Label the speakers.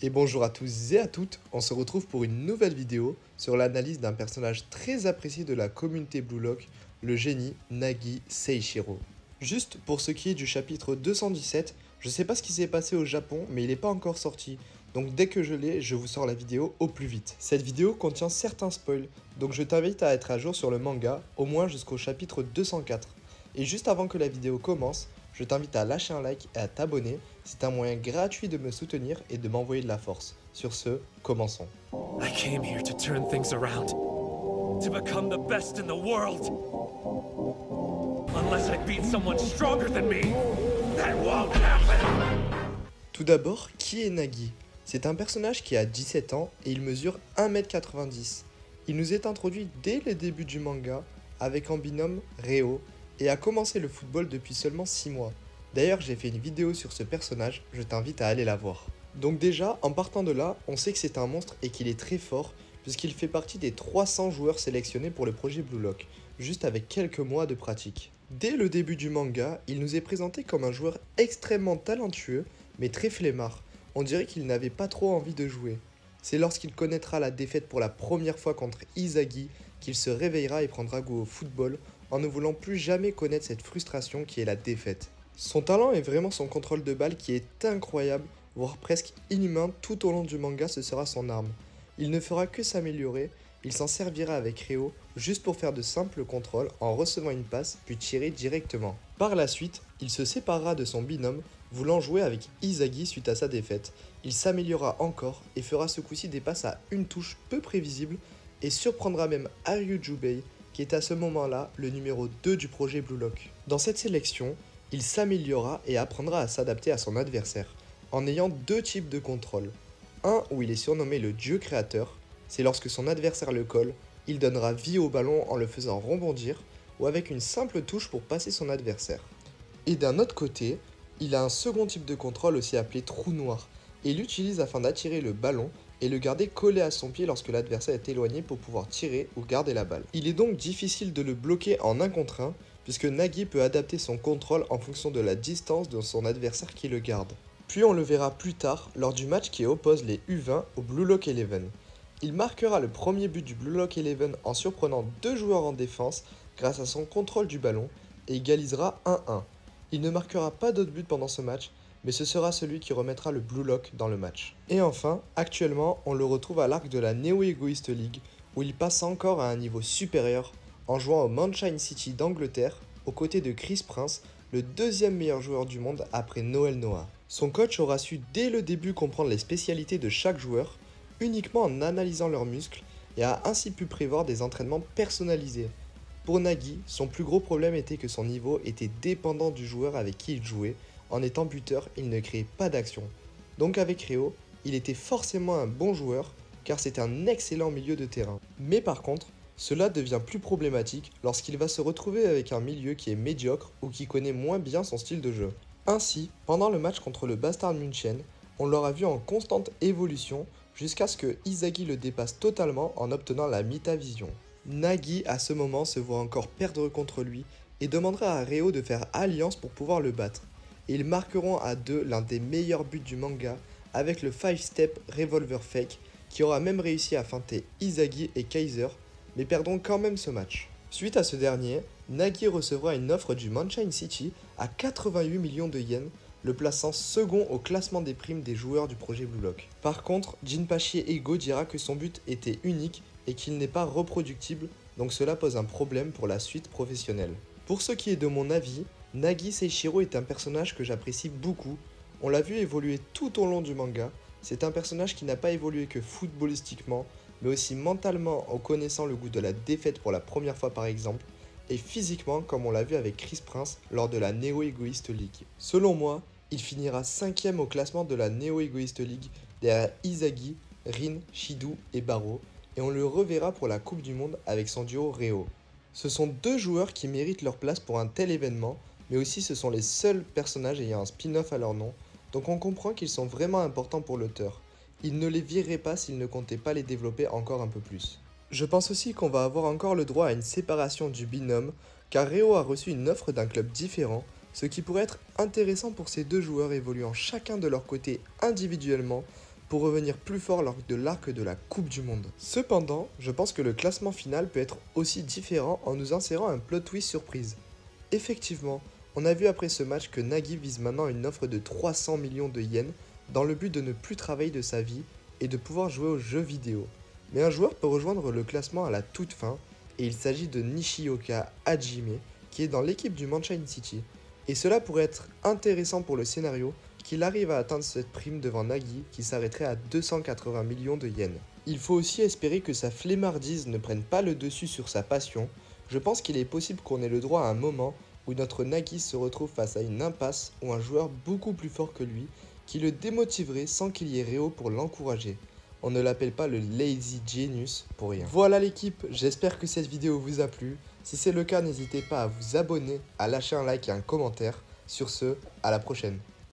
Speaker 1: Et bonjour à tous et à toutes, on se retrouve pour une nouvelle vidéo sur l'analyse d'un personnage très apprécié de la communauté Blue Lock, le génie Nagi Seishiro. Juste pour ce qui est du chapitre 217, je sais pas ce qui s'est passé au Japon, mais il n'est pas encore sorti. Donc dès que je l'ai, je vous sors la vidéo au plus vite. Cette vidéo contient certains spoils, donc je t'invite à être à jour sur le manga, au moins jusqu'au chapitre 204. Et juste avant que la vidéo commence, je t'invite à lâcher un like et à t'abonner, c'est un moyen gratuit de me soutenir et de m'envoyer de la force. Sur ce, commençons.
Speaker 2: I came here to turn things around, to become the best in the world. Unless I beat someone stronger than me, that won't happen.
Speaker 1: Tout d'abord, qui est Nagi? C'est un personnage qui a 17 ans et il mesure 1m90. Il nous est introduit dès le début du manga avec en binôme Reo et a commencé le football depuis seulement 6 mois. D'ailleurs, j'ai fait une vidéo sur ce personnage, je t'invite à aller la voir. Donc déjà, en partant de là, on sait que c'est un monstre et qu'il est très fort, puisqu'il fait partie des 300 joueurs sélectionnés pour le projet Blue Lock, juste avec quelques mois de pratique. Dès le début du manga, il nous est présenté comme un joueur extrêmement talentueux, mais très flemmard. On dirait qu'il n'avait pas trop envie de jouer. C'est lorsqu'il connaîtra la défaite pour la première fois contre Izagi qu'il se réveillera et prendra goût au football en ne voulant plus jamais connaître cette frustration qui est la défaite. Son talent est vraiment son contrôle de balle qui est incroyable, voire presque inhumain tout au long du manga, ce sera son arme. Il ne fera que s'améliorer, il s'en servira avec Reo juste pour faire de simples contrôles en recevant une passe puis tirer directement. Par la suite, il se séparera de son binôme, voulant jouer avec Izagi suite à sa défaite. Il s'améliorera encore et fera ce coup-ci des passes à une touche peu prévisible et surprendra même Haryu Jubei, qui est à ce moment-là le numéro 2 du projet Blue Lock. Dans cette sélection, il s'améliorera et apprendra à s'adapter à son adversaire, en ayant deux types de contrôle. Un où il est surnommé le dieu créateur, c'est lorsque son adversaire le colle, il donnera vie au ballon en le faisant rebondir, ou avec une simple touche pour passer son adversaire. Et d'un autre côté, il a un second type de contrôle aussi appelé trou noir, et il l'utilise afin d'attirer le ballon et le garder collé à son pied lorsque l'adversaire est éloigné pour pouvoir tirer ou garder la balle. Il est donc difficile de le bloquer en 1 contre 1, puisque Nagi peut adapter son contrôle en fonction de la distance de son adversaire qui le garde. Puis on le verra plus tard lors du match qui oppose les U20 au Blue Lock 11. Il marquera le premier but du Blue Lock 11 en surprenant 2 joueurs en défense grâce à son contrôle du ballon et égalisera 1-1. Il ne marquera pas d'autres buts pendant ce match, mais ce sera celui qui remettra le Blue Lock dans le match. Et enfin, actuellement, on le retrouve à l'arc de la Neo Egoist League, où il passe encore à un niveau supérieur en jouant au Moonshine City d'Angleterre, aux côtés de Chris Prince, le deuxième meilleur joueur du monde après Noel Noah. Son coach aura su dès le début comprendre les spécialités de chaque joueur, uniquement en analysant leurs muscles, et a ainsi pu prévoir des entraînements personnalisés. Pour Nagi, son plus gros problème était que son niveau était dépendant du joueur avec qui il jouait. En étant buteur, il ne créait pas d'action. Donc avec Reo, il était forcément un bon joueur, car c'est un excellent milieu de terrain. Mais par contre, cela devient plus problématique lorsqu'il va se retrouver avec un milieu qui est médiocre ou qui connaît moins bien son style de jeu. Ainsi, pendant le match contre le Bastard München, on l'aura vu en constante évolution jusqu'à ce que Izagi le dépasse totalement en obtenant la Mita-Vision. Nagi à ce moment se voit encore perdre contre lui et demandera à Reo de faire alliance pour pouvoir le battre. Et ils marqueront à deux l'un des meilleurs buts du manga avec le 5-step revolver fake qui aura même réussi à feinter Izagi et Kaiser, mais perdront quand même ce match. Suite à ce dernier, Nagi recevra une offre du Moonshine City à 88 millions de yens, le plaçant second au classement des primes des joueurs du projet Blue Lock. Par contre, Jinpachi Ego dira que son but était unique et qu'il n'est pas reproductible, donc cela pose un problème pour la suite professionnelle. Pour ce qui est de mon avis, Nagi Seishiro est un personnage que j'apprécie beaucoup. On l'a vu évoluer tout au long du manga. C'est un personnage qui n'a pas évolué que footballistiquement, mais aussi mentalement en connaissant le goût de la défaite pour la première fois par exemple, et physiquement comme on l'a vu avec Chris Prince lors de la Neo Egoist League. Selon moi, il finira 5ème au classement de la Neo Egoist League derrière Izagi, Rin, Shido et Baro, et on le reverra pour la Coupe du Monde avec son duo Reo. Ce sont deux joueurs qui méritent leur place pour un tel événement, mais aussi ce sont les seuls personnages ayant un spin-off à leur nom, donc on comprend qu'ils sont vraiment importants pour l'auteur. Il ne les virerait pas s'il ne comptait pas les développer encore un peu plus. Je pense aussi qu'on va avoir encore le droit à une séparation du binôme, car Reo a reçu une offre d'un club différent, ce qui pourrait être intéressant pour ces deux joueurs évoluant chacun de leur côté individuellement, pour revenir plus fort lors de l'arc de la Coupe du Monde. Cependant, je pense que le classement final peut être aussi différent en nous insérant un plot twist surprise. Effectivement, on a vu après ce match que Nagi vise maintenant une offre de 300 millions de yens dans le but de ne plus travailler de sa vie et de pouvoir jouer aux jeux vidéo. Mais un joueur peut rejoindre le classement à la toute fin et il s'agit de Nishioka Hajime qui est dans l'équipe du Manchester City. Et cela pourrait être intéressant pour le scénario qu'il arrive à atteindre cette prime devant Nagi qui s'arrêterait à 280 millions de yens. Il faut aussi espérer que sa flemmardise ne prenne pas le dessus sur sa passion. Je pense qu'il est possible qu'on ait le droit à un moment où notre Nagi se retrouve face à une impasse ou un joueur beaucoup plus fort que lui qui le démotiverait sans qu'il y ait Reo pour l'encourager. On ne l'appelle pas le Lazy Genius pour rien. Voilà l'équipe, j'espère que cette vidéo vous a plu. Si c'est le cas, n'hésitez pas à vous abonner, à lâcher un like et un commentaire. Sur ce, à la prochaine.